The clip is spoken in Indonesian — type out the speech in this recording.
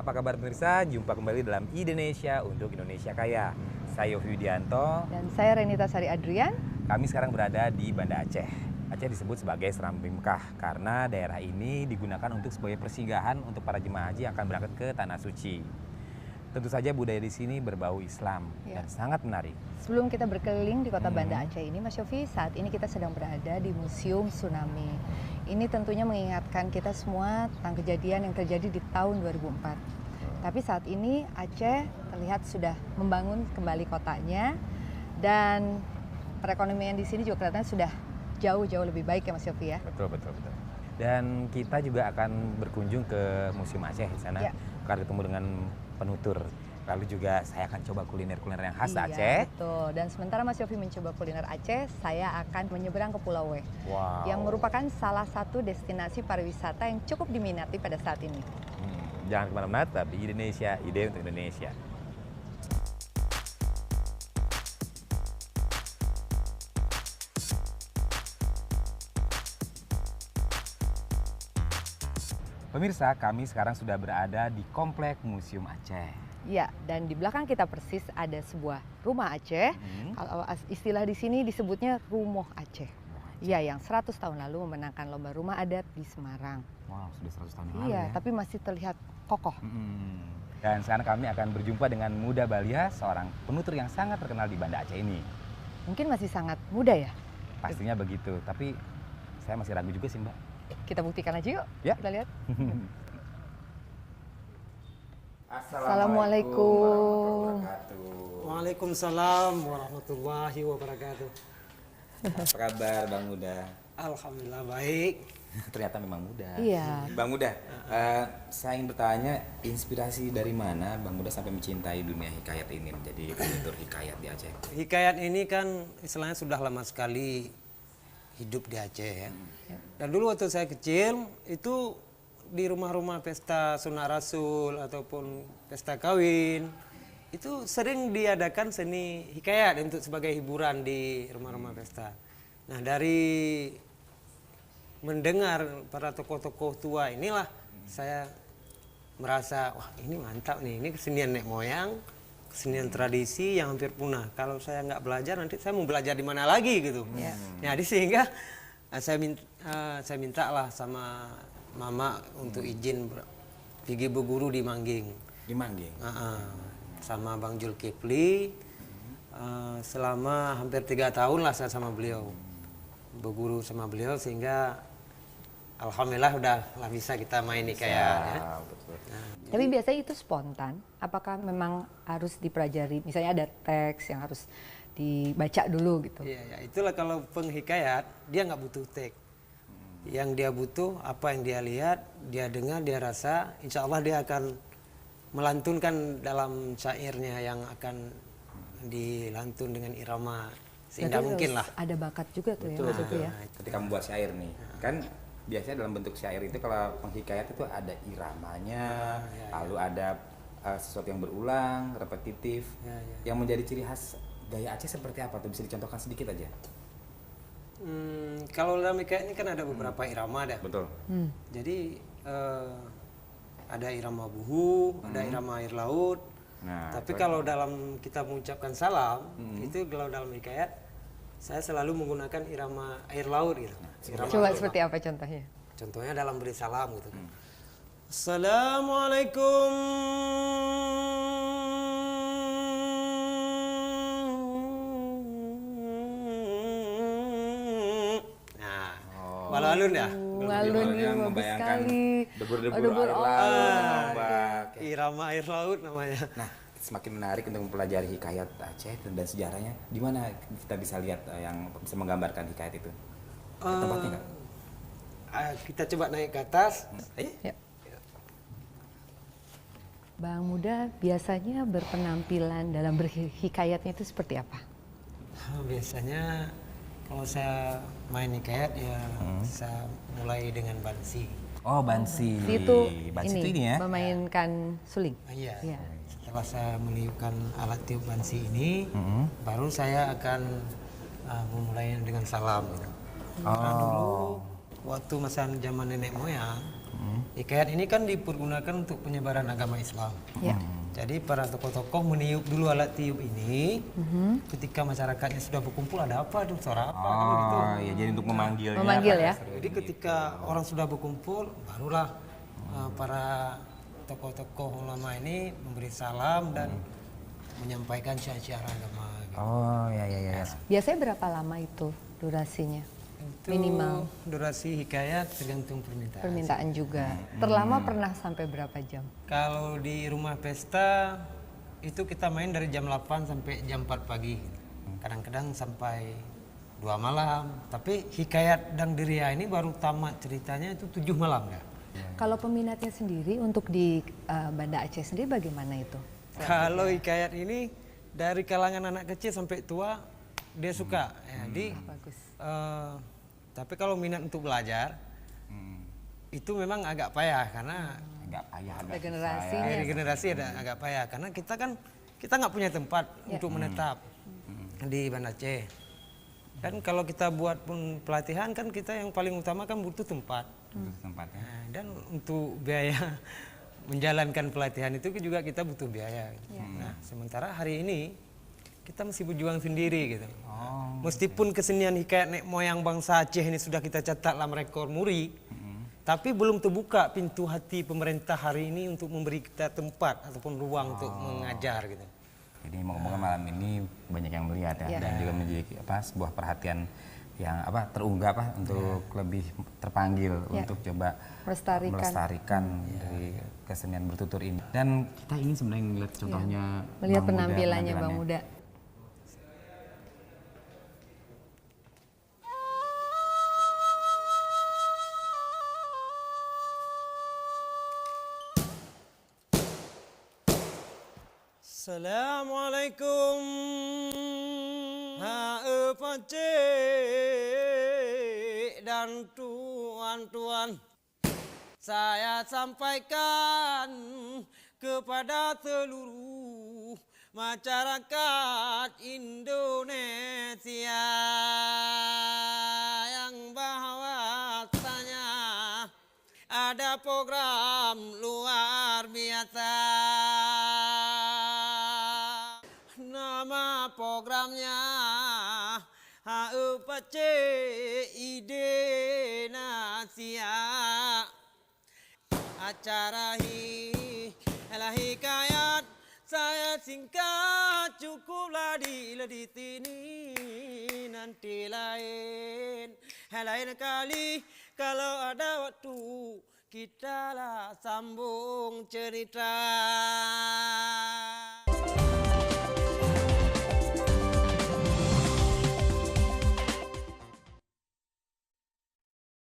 apa kabar pemirsa? Jumpa kembali dalam Indonesia untuk Indonesia Kaya. Saya Yofi Widianto. Dan saya Renita Sari Adrian. Kami sekarang berada di Banda Aceh. Aceh disebut sebagai Serambi Mekah karena daerah ini digunakan untuk sebagai persinggahan untuk para jemaah haji yang akan berangkat ke Tanah Suci. Tentu saja budaya di sini berbau Islam dan sangat menarik. Sebelum kita berkeliling di kota Banda Aceh ini, Mas Yofi, saat ini kita sedang berada di Museum Tsunami. Ini tentunya mengingatkan kita semua tentang kejadian yang terjadi di tahun 2004. Tapi saat ini Aceh terlihat sudah membangun kembali kotanya dan perekonomian di sini juga kelihatannya sudah jauh-jauh lebih baik ya Mas Yofi ya. Betul. Dan kita juga akan berkunjung ke Museum Aceh di sana. Akan ketemu dengan penutur. Lalu juga saya akan coba kuliner-kuliner yang khas Aceh. Betul. Dan sementara Mas Yofi mencoba kuliner Aceh, saya akan menyeberang ke Pulau W. Wow. Yang merupakan salah satu destinasi pariwisata yang cukup diminati pada saat ini. Jangan kemana-mana, tapi Indonesia, ide untuk Indonesia. Pemirsa, kami sekarang sudah berada di Komplek Museum Aceh. Ya, dan di belakang kita persis ada sebuah rumah Aceh. Kalau istilah di sini disebutnya Rumoh Aceh. Iya, yang 100 tahun lalu memenangkan lomba rumah adat di Semarang. Wow, sudah 100 tahun yang lalu Iya, ya. tapi masih terlihat kokoh. Dan sekarang kami akan berjumpa dengan Muda Balia, seorang penutur yang sangat terkenal di Banda Aceh ini. Mungkin masih sangat muda ya? Pastinya begitu, tapi saya masih ragu juga sih Mbak. Kita buktikan aja yuk, Ya. kita lihat. Assalamualaikum. Waalaikumsalam warahmatullahi wabarakatuh. Apa kabar Bang Muda? Alhamdulillah baik. Ternyata memang muda. Iya. Bang Muda, saya ingin bertanya, inspirasi dari mana Bang Muda sampai mencintai dunia hikayat ini menjadi penutur hikayat di Aceh? Hikayat ini kan istilahnya sudah lama sekali hidup di Aceh ya. Dan dulu waktu saya kecil itu di rumah-rumah pesta sunah rasul ataupun pesta kawin itu sering diadakan seni hikayat untuk sebagai hiburan di rumah-rumah pesta. Nah dari mendengar para tokoh-tokoh tua inilah saya merasa wah ini mantap nih, ini kesenian nenek moyang, kesenian tradisi yang hampir punah. Kalau saya nggak belajar nanti saya mau belajar di mana lagi gitu. Jadi sehingga saya minta lah sama mama untuk izin pergi berguru di Mangging. Di Mangging? Sama Bang Zulkifli. Selama hampir 3 tahun lah saya sama beliau. Berguru sama beliau sehingga alhamdulillah udah lah bisa kita main hikayat ya. Tapi biasanya itu spontan, apakah memang harus dipelajari? Misalnya ada teks yang harus dibaca dulu gitu. Iya, itulah kalau penghikayat dia nggak butuh teks. Yang dia butuh apa yang dia lihat, dia dengar, dia rasa, insya Allah dia akan melantunkan dalam syairnya yang akan dilantun dengan irama seindah mungkin lah. Ada bakat juga tuh Betul. ya. Ketika membuat syair nih, kan biasanya dalam bentuk syair itu kalau penghikayat itu ada iramanya, lalu ada sesuatu yang berulang, repetitif. Yang menjadi ciri khas gaya Aceh seperti apa tuh? Bisa dicontohkan sedikit aja. Kalau dalam hikayat ini kan ada beberapa irama dah. Betul. Jadi ada irama buhu, ada irama air laut. Nah, tapi kalau dalam kita mengucapkan salam, itu kalau dalam hikayat saya selalu menggunakan irama air laut gitu. Irama Coba air seperti apa contohnya? Contohnya dalam beri salam gitu. Assalamualaikum. Walau alun ya? Alun yang bagus membayangkan sekali. debur-debur air laut, Mbak. Irama air laut namanya. Nah, semakin menarik untuk mempelajari hikayat Aceh dan sejarahnya. Di mana kita bisa lihat yang bisa menggambarkan hikayat itu? Tempatnya nggak? Kita coba naik ke atas. Ya. Bang Muda biasanya berpenampilan dalam berhikayatnya itu seperti apa? Biasanya kalau saya main hikayat ya saya mulai dengan bansi. Oh, bansi. Bansi itu ini ya? memainkan suling. Iya. Setelah saya meniupkan alat tiup bansi ini, baru saya akan memulai dengan salam. Gitu. Karena dulu waktu masa zaman nenek moyang Hikayat ini kan dipergunakan untuk penyebaran agama Islam. Ya. Jadi para tokoh-tokoh meniup dulu alat tiup ini. Ketika masyarakatnya sudah berkumpul, ada apa itu, suara apa kan gitu. Oh iya, jadi untuk memanggilnya. Memanggil ya. Jadi ketika orang sudah berkumpul, barulah para tokoh-tokoh ulama ini memberi salam dan menyampaikan syiar-syiar agama. Gitu. Oh iya iya iya. Biasanya berapa lama itu durasinya? Itu Minimal. durasi hikayat tergantung permintaan. Permintaan juga. Terlama pernah sampai berapa jam? Kalau di rumah pesta itu kita main dari jam 8 sampai jam 4 pagi. Kadang-kadang sampai 2 malam. Tapi hikayat Dang Diria ini baru tamat ceritanya itu 7 malam ya. Kalau peminatnya sendiri untuk di Banda Aceh sendiri bagaimana itu? Kalau hikayat ini dari kalangan anak kecil sampai tua dia suka. Jadi Bagus. tapi kalau minat untuk belajar itu memang agak payah karena Agak payah, agak Regenerasinya. dari generasi ada agak payah karena kita nggak punya tempat untuk menetap di Banda Aceh. Kan kalau kita buat pun pelatihan kan kita yang paling utama kan butuh tempat. susah tempatnya. Nah, dan untuk biaya menjalankan pelatihan itu juga kita butuh biaya. Nah, sementara hari ini kita mesti berjuang sendiri gitu. Meskipun kesenian hikayat nek moyang bangsa Aceh ini sudah kita catat dalam rekor muri, tapi belum terbuka pintu hati pemerintah hari ini untuk memberi kita tempat ataupun ruang untuk mengajar gitu. Jadi moga-moga malam ini banyak yang melihat ya, dan juga menjadi sebuah perhatian yang terunggah untuk lebih terpanggil untuk coba melestarikan dari kesenian bertutur ini. Dan kita ingin sebenarnya melihat contohnya Melihat Bang Muda, penampilannya Bang Muda. Assalamualaikum Pak dan tuan-tuan, saya sampaikan kepada seluruh masyarakat Indonesia yang bahwasanya ada program luar biasa. Nama programnya HUPC Ide Nasia. Acara hikayat saya singkat cukuplah di sini, nanti lain kali kalau ada waktu kita lah sambung cerita.